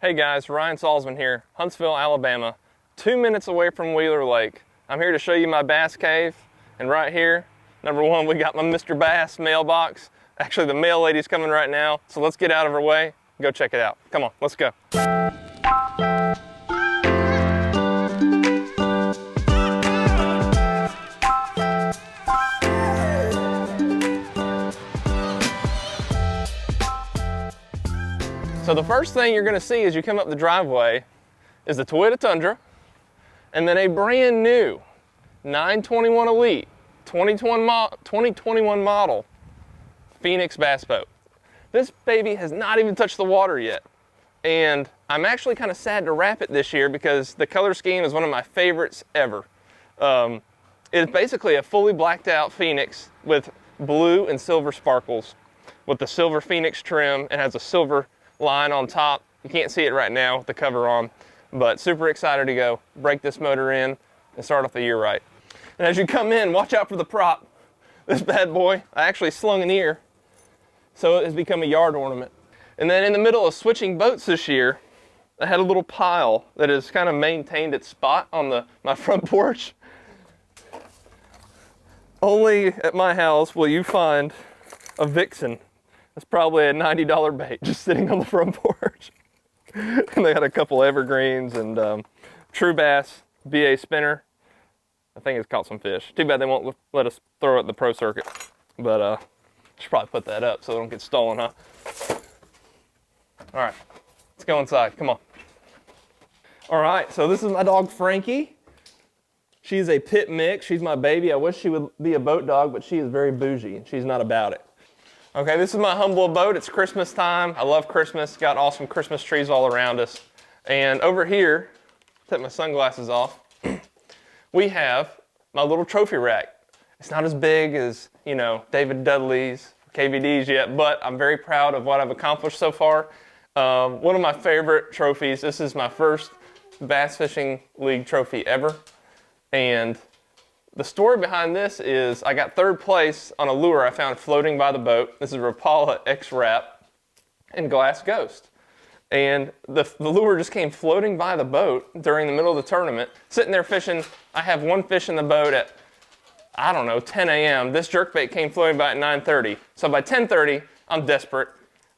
Hey guys, Ryan Salzman here, Huntsville, Alabama, 2 minutes away from Wheeler Lake. I'm here to show you my bass cave, and right here, number one, we got my Mr. Bass mailbox. Actually, the mail lady's coming right now, so let's get out of her way and go check it out. Come on, let's go. So the first thing you're gonna see as you come up the driveway is the Toyota Tundra, and then a brand new 921 Elite 2021 model Phoenix bass boat. This baby has not even touched the water yet. And I'm actually kind of sad to wrap it this year because the color scheme is one of my favorites ever. It's basically a fully blacked out Phoenix with blue and silver sparkles with the silver Phoenix trim. It has a silver line on top. You can't see it right now with the cover on, but super excited to go break this motor in and start off the year right. And as you come in, watch out for the prop. This bad boy, I actually slung an ear, so it has become a yard ornament. And then in the middle of switching boats this year, I had a little pile that has kind of maintained its spot on my front porch. Only at my house will you find a vixen. That's probably a $90 bait just sitting on the front porch. And they had a couple evergreens and true bass BA spinner. I think it's caught some fish. Too bad they won't let us throw it in the pro circuit. But should probably put that up so they don't get stolen, huh? All right, let's go inside. Come on. All right, so this is my dog Frankie. She's a pit mix. She's my baby. I wish she would be a boat dog, but she is very bougie and she's not about it. Okay, this is my humble abode. It's Christmas time. I love Christmas. Got awesome Christmas trees all around us. And over here, take my sunglasses off, we have my little trophy rack. It's not as big as, you know, David Dudley's, KVD's yet, but I'm very proud of what I've accomplished so far. One of my favorite trophies, this is my first Bass Fishing League trophy ever. And the story behind this is I got third place on a lure I found floating by the boat. This is Rapala X-Wrap and Glass Ghost. And the lure just came floating by the boat during the middle of the tournament. Sitting there fishing, I have one fish in the boat at, I don't know, 10 a.m. This jerkbait came floating by at 9:30. So by 10:30, I'm desperate.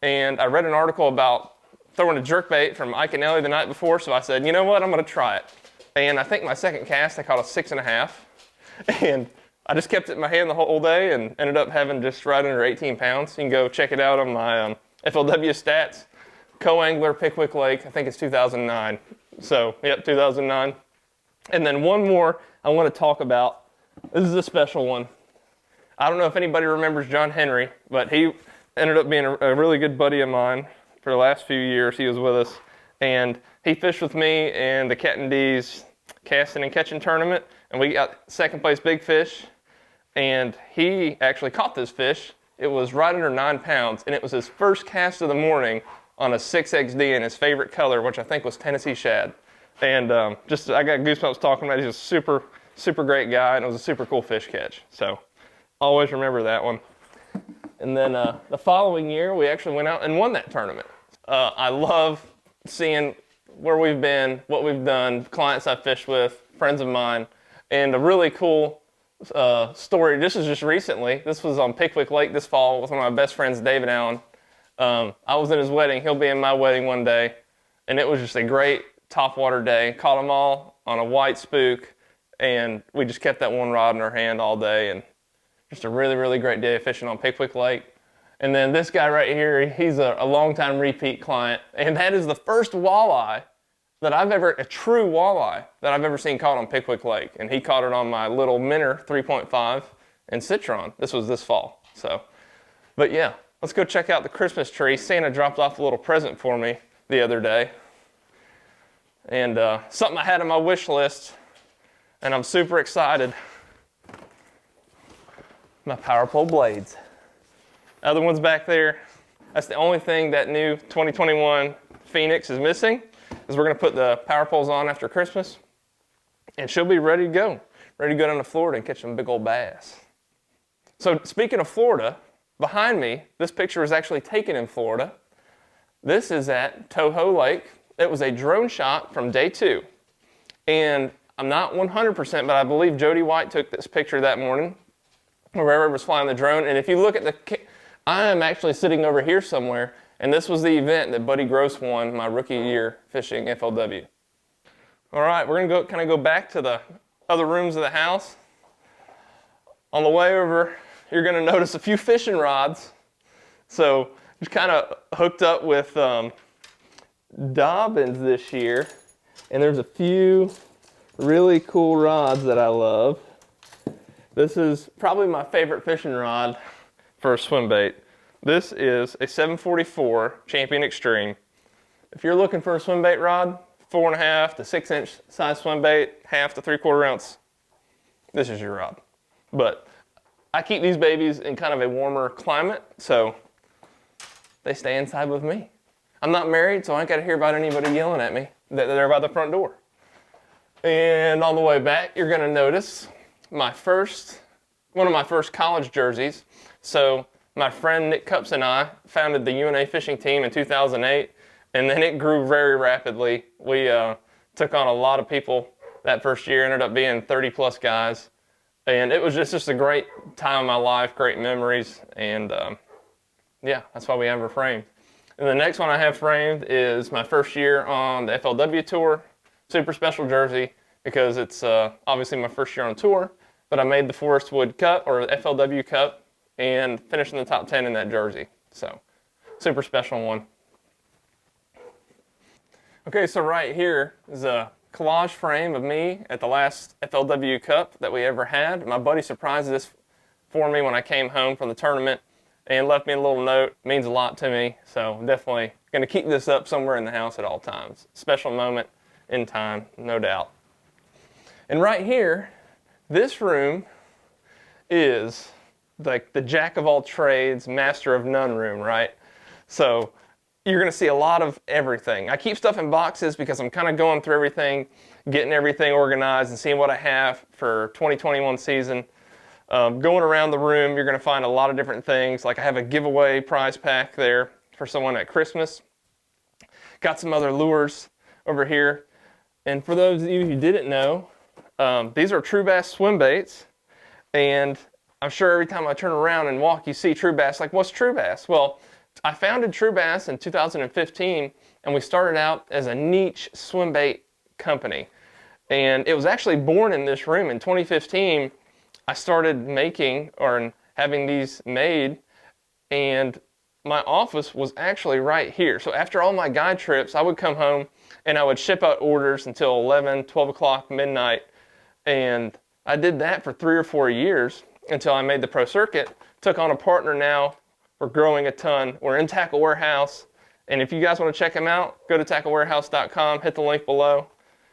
And I read an article about throwing a jerkbait from Ike and Ellie the night before, so I said, you know what, I'm gonna try it. And I think my second cast, I caught a 6.5. And I just kept it in my hand the whole day and ended up having just right under 18 pounds. You can go check it out on my FLW stats. Co-angler, Pickwick Lake, I think it's 2009. So, yep, 2009. And then one more I want to talk about. This is a special one. I don't know if anybody remembers John Henry, but he ended up being a really good buddy of mine for the last few years. He was with us. And he fished with me in the Cat and D's casting and catching tournament. And we got second place big fish, and he actually caught this fish. It was right under 9 pounds, and it was his first cast of the morning on a 6XD in his favorite color, which I think was Tennessee shad. And I got goosebumps talking about it. He's a super, super great guy, and it was a super cool fish catch. So always remember that one. And then the following year, we actually went out and won that tournament. I love seeing where we've been, what we've done, clients I've fished with, friends of mine. And a really cool story, this is just recently, this was on Pickwick Lake this fall with one of my best friends, David Allen. I was in his wedding, he'll be in my wedding one day, and it was just a great topwater day. Caught them all on a white spook, and we just kept that one rod in our hand all day, and just a really, really great day of fishing on Pickwick Lake. And then this guy right here, he's a longtime repeat client, and that is the first walleye that a true walleye that I've ever seen caught on Pickwick Lake. And he caught it on my little Minnow 3.5 and Citron. This was this fall. So, but yeah, let's go check out the Christmas tree. Santa dropped off a little present for me the other day. And something I had on my wish list, and I'm super excited. My power pole blades. Other one's back there. That's the only thing that new 2021 Phoenix is missing. Is we're going to put the power poles on after Christmas, and she'll be ready to go down to Florida and catch some big old bass. So speaking of Florida, behind me, this picture was actually taken in Florida. This is at Toho Lake, it was a drone shot from day 2. And I'm not 100%, but I believe Jody White took this picture that morning, wherever was flying the drone. And if you look at I am actually sitting over here somewhere, and this was the event that Buddy Gross won my rookie year fishing FLW. All right, we're gonna kind of go back to the other rooms of the house. On the way over, you're gonna notice a few fishing rods. So just kind of hooked up with Dobbins this year, and there's a few really cool rods that I love. This is probably my favorite fishing rod for a swim bait. This is a 744 Champion Extreme. If you're looking for a swim bait rod, 4.5 to 6 inch size swim bait, 1/2 to 3/4 ounce, this is your rod. But I keep these babies in kind of a warmer climate, so they stay inside with me. I'm not married, so I ain't got to hear about anybody yelling at me that they're by the front door. And on the way back, you're going to notice one of my first college jerseys. So my friend Nick Cups and I founded the UNA fishing team in 2008, and then it grew very rapidly. We took on a lot of people that first year, ended up being 30+ guys. And it was just a great time of my life, great memories, and yeah, that's why we have her framed. And the next one I have framed is my first year on the FLW tour, super special jersey, because it's obviously my first year on tour, but I made the Forest Wood Cup, or FLW Cup, and finished in the top 10 in that jersey. So, super special one. Okay, so right here is a collage frame of me at the last FLW Cup that we ever had. My buddy surprised this for me when I came home from the tournament and left me a little note. It means a lot to me, so I'm definitely going to keep this up somewhere in the house at all times. Special moment in time, no doubt. And right here, this room is like the jack of all trades, master of none room, right? So you're going to see a lot of everything. I keep stuff in boxes because I'm kind of going through everything, getting everything organized and seeing what I have for 2021 season. Going around the room, you're going to find a lot of different things. Like I have a giveaway prize pack there for someone at Christmas. Got some other lures over here. And for those of you who didn't know, these are true bass swim baits. And I'm sure every time I turn around and walk, you see true bass. Like, what's true bass? Well, I founded True Bass in 2015, and we started out as a niche swim bait company. And it was actually born in this room. In 2015, I started making or having these made, and my office was actually right here. So after all my guide trips, I would come home and I would ship out orders until 11, 12 o'clock, midnight. And I did that for 3 or 4 years until I made the pro circuit, took on a partner now. We're growing a ton. We're in Tackle Warehouse. And if you guys want to check them out, go to tacklewarehouse.com, hit the link below,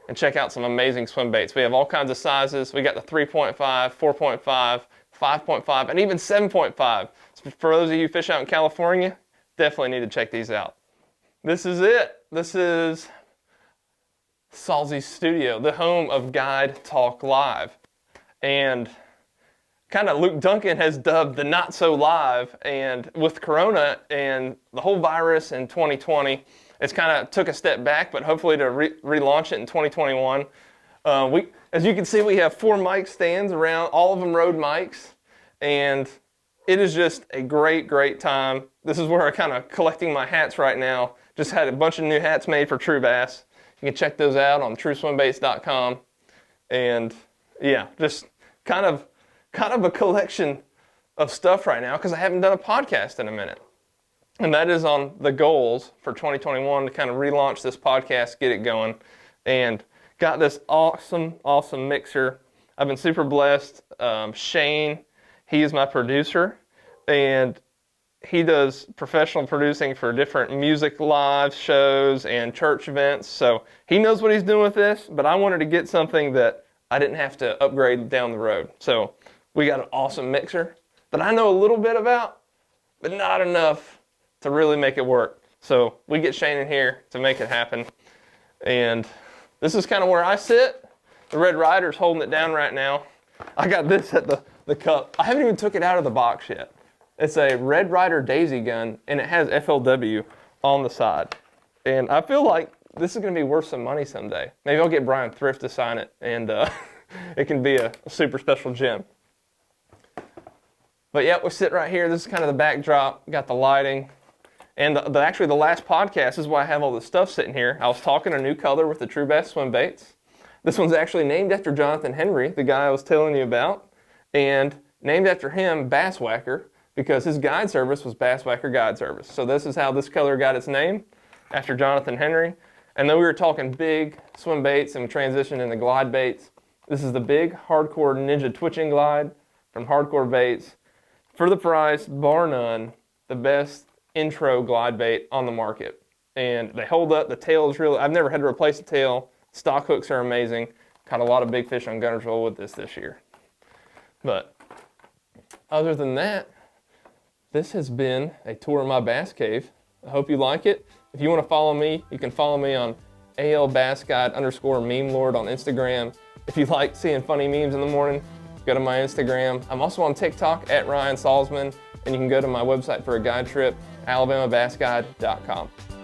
and check out some amazing swim baits. We have all kinds of sizes. We got the 3.5, 4.5, 5.5, and even 7.5. So for those of you who fish out in California, definitely need to check these out. This is it. This is Salzy's studio, the home of Guide Talk Live. And kind of Luke Duncan has dubbed the not so live, and with Corona and the whole virus in 2020, it's kind of took a step back, but hopefully to relaunch it in 2021. As you can see, we have 4 mic stands around, all of them Rode mics, and it is just a great, great time. This is where I'm kind of collecting my hats right now. Just had a bunch of new hats made for True Bass. You can check those out on trueswimbaits.com. And yeah, just kind of a collection of stuff right now because I haven't done a podcast in a minute. And that is on the goals for 2021 to kind of relaunch this podcast, get it going. And got this awesome, awesome mixer. I've been super blessed. Shane, he is my producer, and he does professional producing for different music live shows and church events. So he knows what he's doing with this, but I wanted to get something that I didn't have to upgrade down the road. So we got an awesome mixer that I know a little bit about, but not enough to really make it work. So we get Shane in here to make it happen. And this is kind of where I sit. The Red Ryder's holding it down right now. I got this at the cup. I haven't even took it out of the box yet. It's a Red Ryder daisy gun, and it has FLW on the side. And I feel like this is going to be worth some money someday. Maybe I'll get Brian Thrift to sign it, and it can be a super special gem. But yeah, we sit right here. This is kind of the backdrop. Got the lighting. And actually the last podcast is why I have all this stuff sitting here. I was talking a new color with the True Bass swim baits. This one's actually named after Jonathan Henry, the guy I was telling you about, and named after him, Bass Whacker, because his guide service was Bass Whacker Guide Service. So this is how this color got its name, after Jonathan Henry. And then we were talking big swim baits and transitioned into glide baits. This is the big Hardcore Ninja Twitching Glide from Hardcore Baits. For the price, bar none, the best intro glide bait on the market. And they hold up, the tail is really, I've never had to replace the tail. Stock hooks are amazing. Caught a lot of big fish on Guntersville with this year. But other than that, this has been a tour of my bass cave. I hope you like it. If you want to follow me, you can follow me on ALBassGuide_meme lord on Instagram. If you like seeing funny memes in the morning, go to my Instagram. I'm also on TikTok at Ryan Salzman, and you can go to my website for a guide trip, alabamabassguide.com.